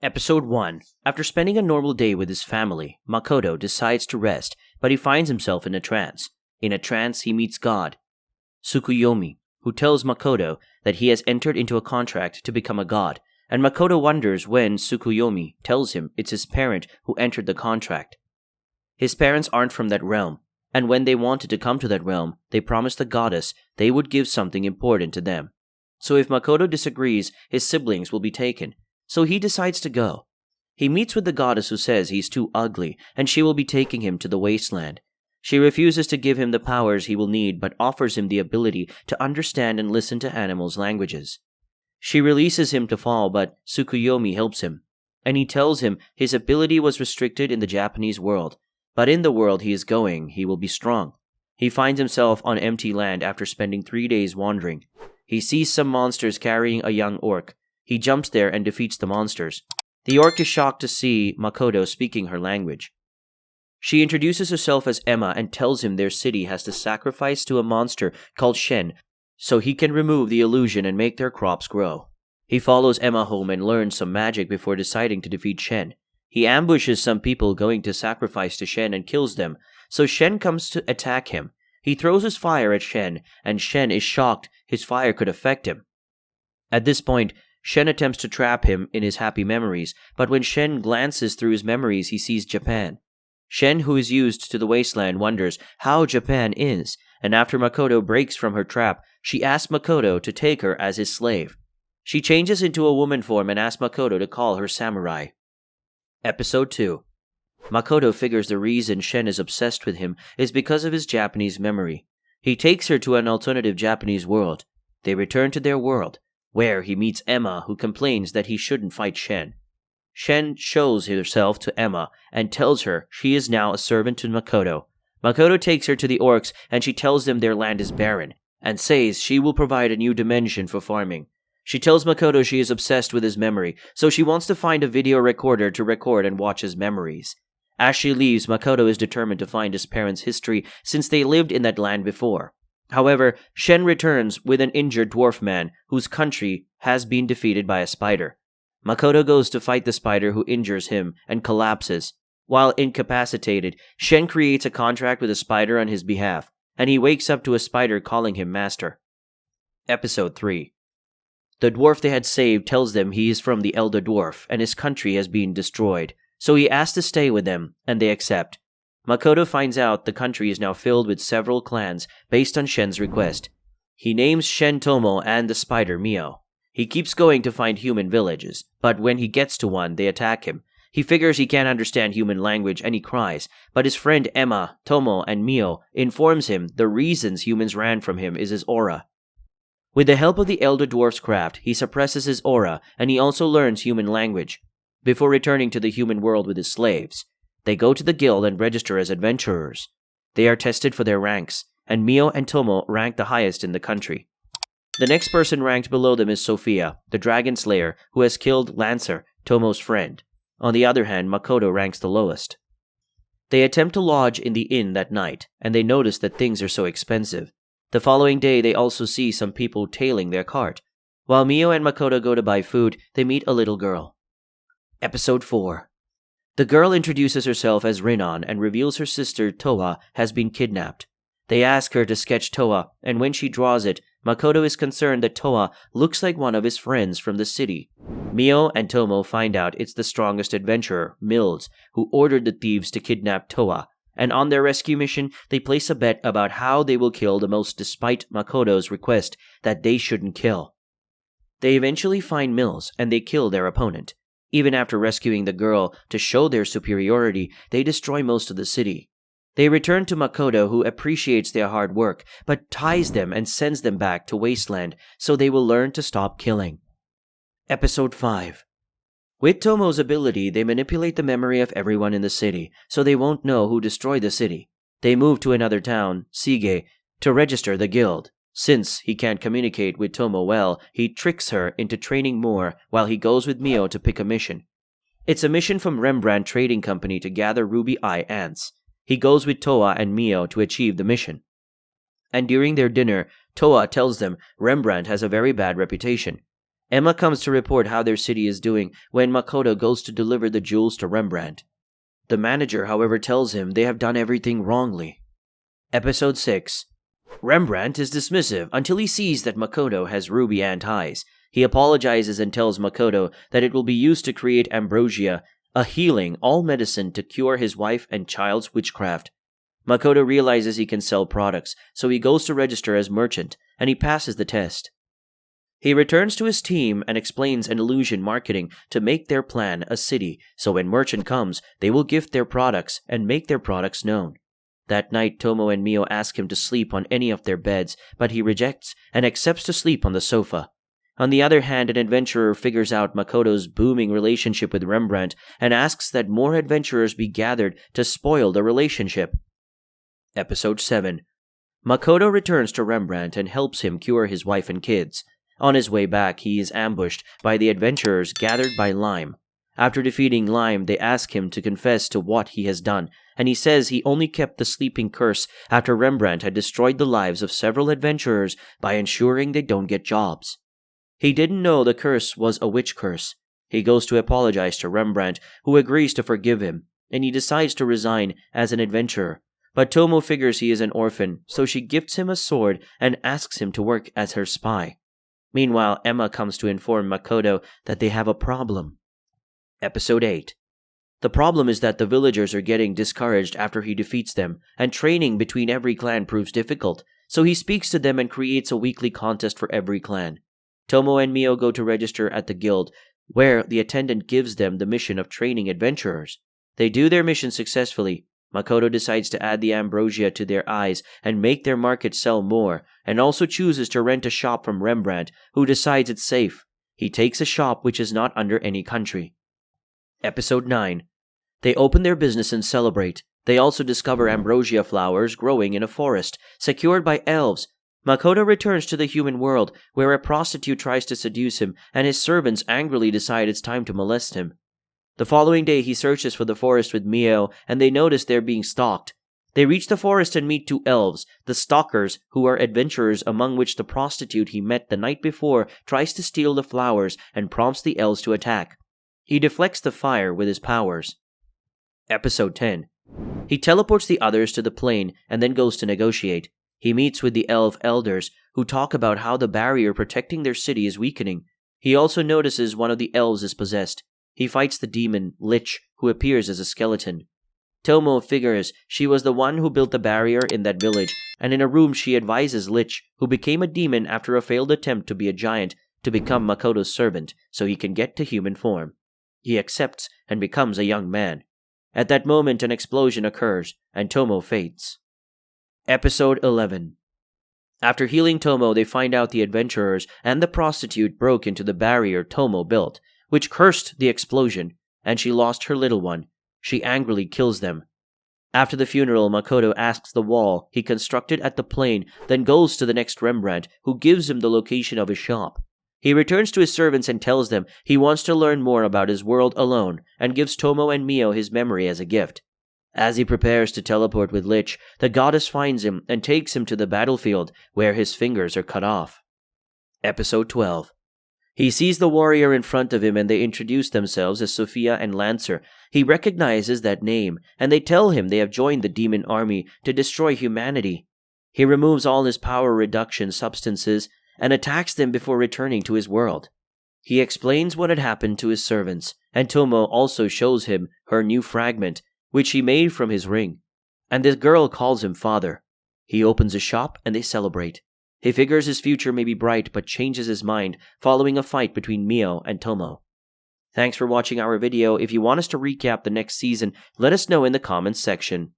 Episode 1. After spending a normal day with his family, Makoto decides to rest, but he finds himself in a trance. In a trance, he meets God, Tsukuyomi, who tells Makoto that he has entered into a contract to become a god, and Makoto wonders when Tsukuyomi tells him it's his parent who entered the contract. His parents aren't from that realm, and when they wanted to come to that realm, they promised the goddess they would give something important to them. So if Makoto disagrees, his siblings will be taken. So he decides to go. He meets with the goddess who says he's too ugly and she will be taking him to the wasteland. She refuses to give him the powers he will need but offers him the ability to understand and listen to animals' languages. She releases him to fall, but Tsukuyomi helps him, and he tells him his ability was restricted in the Japanese world, but in the world he is going, he will be strong. He finds himself on empty land after spending 3 days wandering. He sees some monsters carrying a young orc. He jumps there and defeats the monsters. The orc is shocked to see Makoto speaking her language. She introduces herself as Emma and tells him their city has to sacrifice to a monster called Shen so he can remove the illusion and make their crops grow. He follows Emma home and learns some magic before deciding to defeat Shen. He ambushes some people going to sacrifice to Shen and kills them, so Shen comes to attack him. He throws his fire at Shen, and Shen is shocked his fire could affect him. At this point, Shen attempts to trap him in his happy memories, but when Shen glances through his memories, he sees Japan. Shen, who is used to the wasteland, wonders how Japan is, and after Makoto breaks from her trap, she asks Makoto to take her as his slave. She changes into a woman form and asks Makoto to call her samurai. Episode 2. Makoto figures the reason Shen is obsessed with him is because of his Japanese memory. He takes her to an alternative Japanese world. They return to their world, where he meets Emma, who complains that he shouldn't fight Shen. Shen shows herself to Emma and tells her she is now a servant to Makoto. Makoto takes her to the orcs and she tells them their land is barren, and says she will provide a new dimension for farming. She tells Makoto she is obsessed with his memory, so she wants to find a video recorder to record and watch his memories. As she leaves, Makoto is determined to find his parents' history since they lived in that land before. However, Shen returns with an injured dwarf man whose country has been defeated by a spider. Makoto goes to fight the spider who injures him and collapses. While incapacitated, Shen creates a contract with a spider on his behalf, and he wakes up to a spider calling him master. Episode 3. The dwarf they had saved tells them he is from the elder dwarf and his country has been destroyed, so he asks to stay with them, and they accept. Makoto finds out the country is now filled with several clans based on Shen's request. He names Shen Tomo and the spider Mio. He keeps going to find human villages, but when he gets to one, they attack him. He figures he can't understand human language and he cries, but his friend Emma, Tomo, and Mio informs him the reasons humans ran from him is his aura. With the help of the elder dwarf's craft, he suppresses his aura and he also learns human language. Before returning to the human world with his slaves, they go to the guild and register as adventurers. They are tested for their ranks, and Mio and Tomo rank the highest in the country. The next person ranked below them is Sophia, the dragon slayer, who has killed Lancer, Tomo's friend. On the other hand, Makoto ranks the lowest. They attempt to lodge in the inn that night, and they notice that things are so expensive. The following day, they also see some people tailing their cart. While Mio and Makoto go to buy food, they meet a little girl. Episode 4. The girl introduces herself as Rinon and reveals her sister Toa has been kidnapped. They ask her to sketch Toa, and when she draws it, Makoto is concerned that Toa looks like one of his friends from the city. Mio and Tomo find out it's the strongest adventurer, Mills, who ordered the thieves to kidnap Toa, and on their rescue mission, they place a bet about how they will kill the most despite Makoto's request that they shouldn't kill. They eventually find Mills, and they kill their opponent. Even after rescuing the girl to show their superiority, they destroy most of the city. They return to Makoto, who appreciates their hard work, but ties them and sends them back to Wasteland so they will learn to stop killing. Episode 5. With Tomo's ability, they manipulate the memory of everyone in the city, so they won't know who destroyed the city. They move to another town, Sige, to register the guild. Since he can't communicate with Tomo well, he tricks her into training more while he goes with Mio to pick a mission. It's a mission from Rembrandt Trading Company to gather ruby eye ants. He goes with Toa and Mio to achieve the mission. And during their dinner, Toa tells them Rembrandt has a very bad reputation. Emma comes to report how their city is doing when Makoto goes to deliver the jewels to Rembrandt. The manager, however, tells him they have done everything wrongly. Episode 6. Rembrandt is dismissive until he sees that Makoto has ruby ant eyes. He apologizes and tells Makoto that it will be used to create ambrosia, a healing all medicine to cure his wife and child's witchcraft. Makoto realizes he can sell products, so he goes to register as merchant, and he passes the test. He returns to his team and explains an illusion marketing to make their plan a city, so when merchant comes, they will gift their products and make their products known. That night, Tomo and Mio ask him to sleep on any of their beds, but he rejects and accepts to sleep on the sofa. On the other hand, an adventurer figures out Makoto's booming relationship with Rembrandt and asks that more adventurers be gathered to spoil the relationship. Episode 7. Makoto returns to Rembrandt and helps him cure his wife and kids. On his way back, he is ambushed by the adventurers gathered by Lime. After defeating Lime, they ask him to confess to what he has done, and he says he only kept the sleeping curse after Rembrandt had destroyed the lives of several adventurers by ensuring they don't get jobs. He didn't know the curse was a witch curse. He goes to apologize to Rembrandt, who agrees to forgive him, and he decides to resign as an adventurer. But Tomo figures he is an orphan, so she gifts him a sword and asks him to work as her spy. Meanwhile, Emma comes to inform Makoto that they have a problem. Episode 8. The problem is that the villagers are getting discouraged after he defeats them, and training between every clan proves difficult, so he speaks to them and creates a weekly contest for every clan. Tomo and Mio go to register at the guild, where the attendant gives them the mission of training adventurers. They do their mission successfully. Makoto decides to add the ambrosia to their eyes and make their market sell more, and also chooses to rent a shop from Rembrandt, who decides it's safe. He takes a shop which is not under any country. Episode 9. They open their business and celebrate. They also discover ambrosia flowers growing in a forest, secured by elves. Makoto returns to the human world, where a prostitute tries to seduce him, and his servants angrily decide it's time to molest him. The following day, he searches for the forest with Mio, and they notice they're being stalked. They reach the forest and meet two elves, the stalkers, who are adventurers, among which the prostitute he met the night before tries to steal the flowers and prompts the elves to attack. He deflects the fire with his powers. Episode 10. He teleports the others to the plane and then goes to negotiate. He meets with the elf elders, who talk about how the barrier protecting their city is weakening. He also notices one of the elves is possessed. He fights the demon, Lich, who appears as a skeleton. Tomo figures she was the one who built the barrier in that village, and in a room she advises Lich, who became a demon after a failed attempt to be a giant, to become Makoto's servant so he can get to human form. He accepts and becomes a young man. At that moment, an explosion occurs, and Tomo faints. Episode 11. After healing Tomo, they find out the adventurers and the prostitute broke into the barrier Tomo built, which cursed the explosion, and she lost her little one. She angrily kills them. After the funeral, Makoto asks the wall he constructed at the plane, then goes to the next Rembrandt, who gives him the location of his shop. He returns to his servants and tells them he wants to learn more about his world alone, and gives Tomo and Mio his memory as a gift. As he prepares to teleport with Lich, the goddess finds him and takes him to the battlefield, where his fingers are cut off. Episode 12. He sees the warrior in front of him and they introduce themselves as Sophia and Lancer. He recognizes that name, and they tell him they have joined the demon army to destroy humanity. He removes all his power reduction substances and attacks them before returning to his world. He explains what had happened to his servants, and Tomo also shows him her new fragment, which he made from his ring. And this girl calls him father. He opens a shop and they celebrate. He figures his future may be bright but changes his mind following a fight between Mio and Tomo. Thanks for watching our video. If you want us to recap the next season, let us know in the comments section.